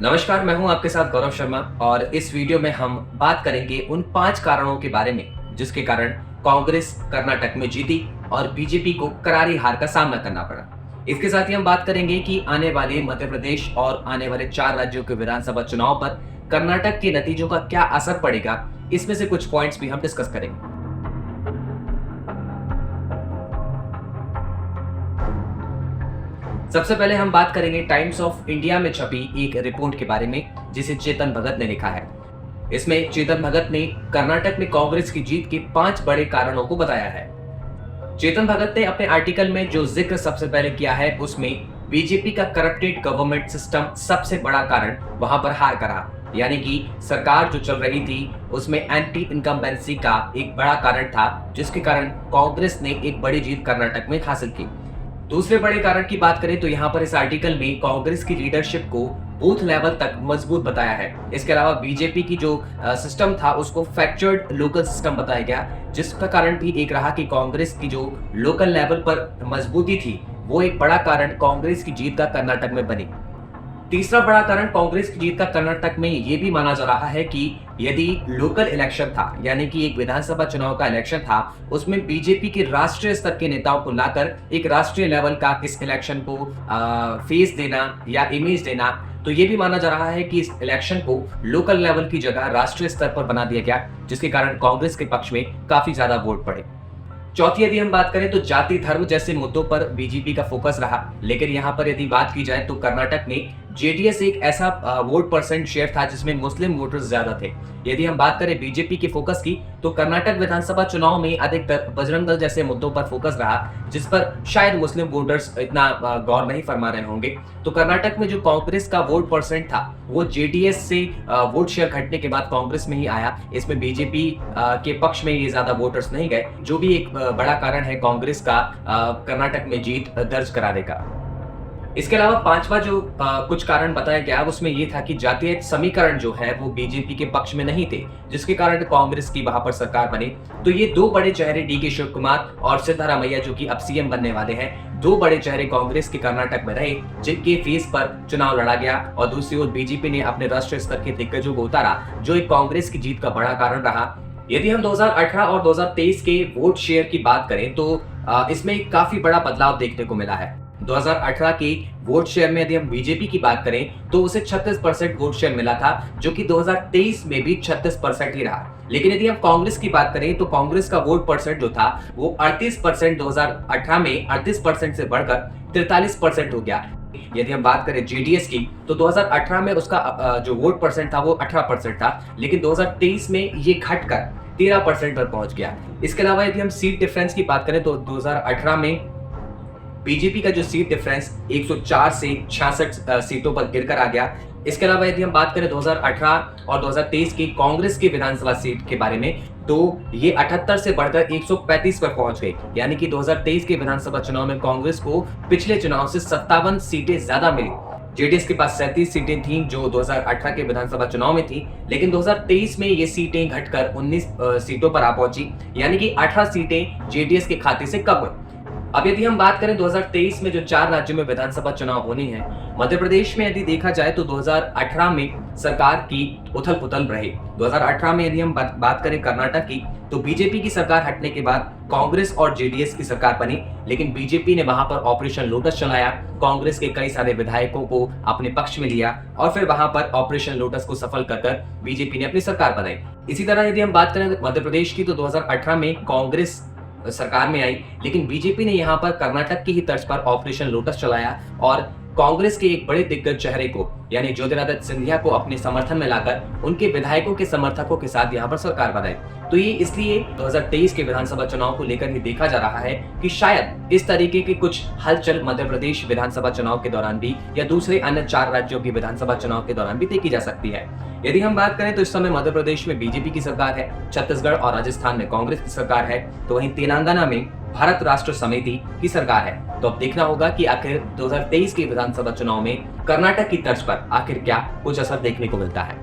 नमस्कार, मैं हूं आपके साथ गौरव शर्मा और इस वीडियो में हम बात करेंगे उन 5 कारणों के बारे में जिसके कारण कांग्रेस कर्नाटक में जीती और बीजेपी को करारी हार का सामना करना पड़ा। इसके साथ ही हम बात करेंगे कि आने वाले मध्य प्रदेश और आने वाले 4 राज्यों के विधानसभा चुनाव पर कर्नाटक के नतीजों का क्या असर पड़ेगा, इसमें से कुछ पॉइंट्स भी हम डिस्कस करेंगे। सबसे पहले हम बात करेंगे टाइम्स ऑफ इंडिया में छपी एक रिपोर्ट के बारे में जिसे चेतन भगत ने लिखा है। इसमें चेतन भगत ने कर्नाटक में कांग्रेस की जीत के 5 बड़े कारणों को बताया है। चेतन भगत ने अपने आर्टिकल में जो जिक्र सबसे पहले किया है उसमें बीजेपी का करप्टेड गवर्नमेंट सिस्टम सबसे बड़ा कारण वहां पर हार का रहा, यानी कि सरकार जो चल रही थी उसमें एंटी इनकम्बेंसी का एक बड़ा कारण था जिसके कारण कांग्रेस ने एक बड़ी जीत कर्नाटक में हासिल की। दूसरे बड़े कारण की बात करें तो यहाँ पर इस आर्टिकल में कांग्रेस की लीडरशिप को बूथ लेवल तक मजबूत बताया है। इसके अलावा बीजेपी की जो सिस्टम था उसको फ्रैक्चर्ड लोकल सिस्टम बताया गया, जिसका कारण भी एक रहा कि कांग्रेस की जो लोकल लेवल पर मजबूती थी वो एक बड़ा कारण कांग्रेस की जीत का कर्नाटक में बनी। तीसरा बड़ा कारण कांग्रेस की जीत का कर्नाटक में ये भी माना जा रहा है कि यदि लोकल इलेक्शन था, यानी कि एक विधानसभा चुनाव का इलेक्शन था, उसमें बीजेपी के राष्ट्रीय स्तर के नेताओं को लाकर एक राष्ट्रीय लेवल का इस इलेक्शन को फेस देना या इमेज देना, तो ये भी माना जा रहा है कि इस इलेक्शन को लोकल लेवल की जगह राष्ट्रीय स्तर पर बना दिया गया, जिसके कारण कांग्रेस के पक्ष में काफी ज्यादा वोट पड़े। चौथी यदि हम बात करें तो जाति धर्म जैसे मुद्दों पर बीजेपी का फोकस रहा, लेकिन यहाँ पर यदि बात की जाए तो कर्नाटक में जेडीएस एक ऐसा वोट परसेंट शेयर था जिसमें मुस्लिम वोटर्स ज्यादा थे। यदि हम बात करें बीजेपी के फोकस की तो कर्नाटक विधानसभा चुनाव में अधिकतर बजरंग दल जैसे मुद्दों पर फोकस रहा, जिस पर शायद मुस्लिम वोटर्स इतना गौर नहीं फरमा रहे होंगे। तो कर्नाटक में जो कांग्रेस का वोट परसेंट था वो जेडीएस से वोट शेयर घटने के बाद कांग्रेस में ही आया। इसमें बीजेपी के पक्ष में ये ज्यादा वोटर्स नहीं गए, जो भी एक बड़ा कारण है कांग्रेस का कर्नाटक में जीत दर्ज कराने का। इसके अलावा पांचवा जो कुछ कारण बताया गया उसमें ये था कि जातीय समीकरण जो है वो बीजेपी के पक्ष में नहीं थे, जिसके कारण कांग्रेस की वहां पर सरकार बनी। तो ये दो बड़े चेहरे डीके शिव कुमार और सिद्धारामैया जो कि अब सीएम बनने वाले हैं, दो बड़े चेहरे कांग्रेस के कर्नाटक में रहे जिनके फेस पर चुनाव लड़ा गया। और दूसरी ओर बीजेपी ने अपने राष्ट्रीय स्तर के दिग्गजों को उतारा, जो एक कांग्रेस की जीत का बड़ा कारण रहा। यदि हम 2018 और 2023 के वोट शेयर की बात करें तो इसमें काफी बड़ा बदलाव देखने को मिला है। 2018 के वोट शेयर में यदि हम बीजेपी की बात करें तो उसे 36% वोट शेयर मिला था, जो कि 2023 में भी 36% ही रहा। लेकिन यदि हम कांग्रेस की बात करें तो कांग्रेस का वोट परसेंट जो था वो 38% 2018 में 38% से बढ़कर 43% हो गया। यदि हम बात करें जेडीएस की तो 2018 में उसका जो वोट परसेंट था वो 18% था, लेकिन 2023 में ये घटकर 13% पर पहुंच गया। इसके अलावा यदि हम सीट डिफरेंस की बात करें तो 2018 में बीजेपी का जो सीट डिफरेंस 104 से 66 सीटों पर गिरकर आ गया। इसके अलावा यदि हम बात करें 2018 और 2023 की कांग्रेस की विधानसभा सीट के बारे में तो ये 78 से बढ़कर 135 पर पहुंच गई, यानी कि 2023 के विधानसभा चुनाव में कांग्रेस को पिछले चुनाव से 57 सीटें ज्यादा मिली। जेडीएस के पास 37 सीटें थीं जो 2018 के विधानसभा चुनाव में थी, लेकिन 2023 में ये सीटें घटकर 19 सीटों पर आ पहुंची, यानी कि 18 सीटें जेडीएस के खाते से कम हुई। अब यदि हम बात करें 2023 में जो 4 राज्यों में विधानसभा चुनाव होनी है, मध्य प्रदेश में यदि देखा जाए तो 2018 में सरकार की उथल पुथल रही। 2018 में यदि हम बात करें कर्नाटक की तो बीजेपी की सरकार हटने के बाद कांग्रेस और जेडीएस की सरकार बनी, लेकिन बीजेपी ने वहां पर ऑपरेशन लोटस चलाया, कांग्रेस के कई सारे विधायकों को अपने पक्ष में लिया और फिर वहां पर ऑपरेशन लोटस को सफल कर बीजेपी ने अपनी सरकार बनाई। इसी तरह यदि हम बात करें मध्य प्रदेश की तो 2018 में कांग्रेस सरकार में आई, लेकिन बीजेपी ने यहां पर कर्नाटक की ही तर्ज पर ऑपरेशन लोटस चलाया और कांग्रेस के एक बड़े दिग्गज चेहरे को यानी ज्योतिरादित्य सिंधिया को अपने समर्थन में लाकर उनके विधायकों के समर्थकों के साथ यहां पर सरकार बनाई। तो ये इसलिए 2023 के विधानसभा चुनाव को लेकर ही देखा जा रहा है कि शायद इस तरीके की कुछ हलचल मध्य प्रदेश विधानसभा चुनाव के दौरान भी या दूसरे अन्य 4 राज्यों की विधानसभा चुनाव के दौरान भी देखी जा सकती है। यदि हम बात करें तो इस समय मध्य प्रदेश में बीजेपी की सरकार है, छत्तीसगढ़ और राजस्थान में कांग्रेस की सरकार है, तो वहीं तेलंगाना में भारत राष्ट्र समिति की सरकार है। तो अब देखना होगा कि आखिर 2023 के विधानसभा चुनाव में कर्नाटक की तर्ज पर आखिर क्या कुछ असर देखने को मिलता है।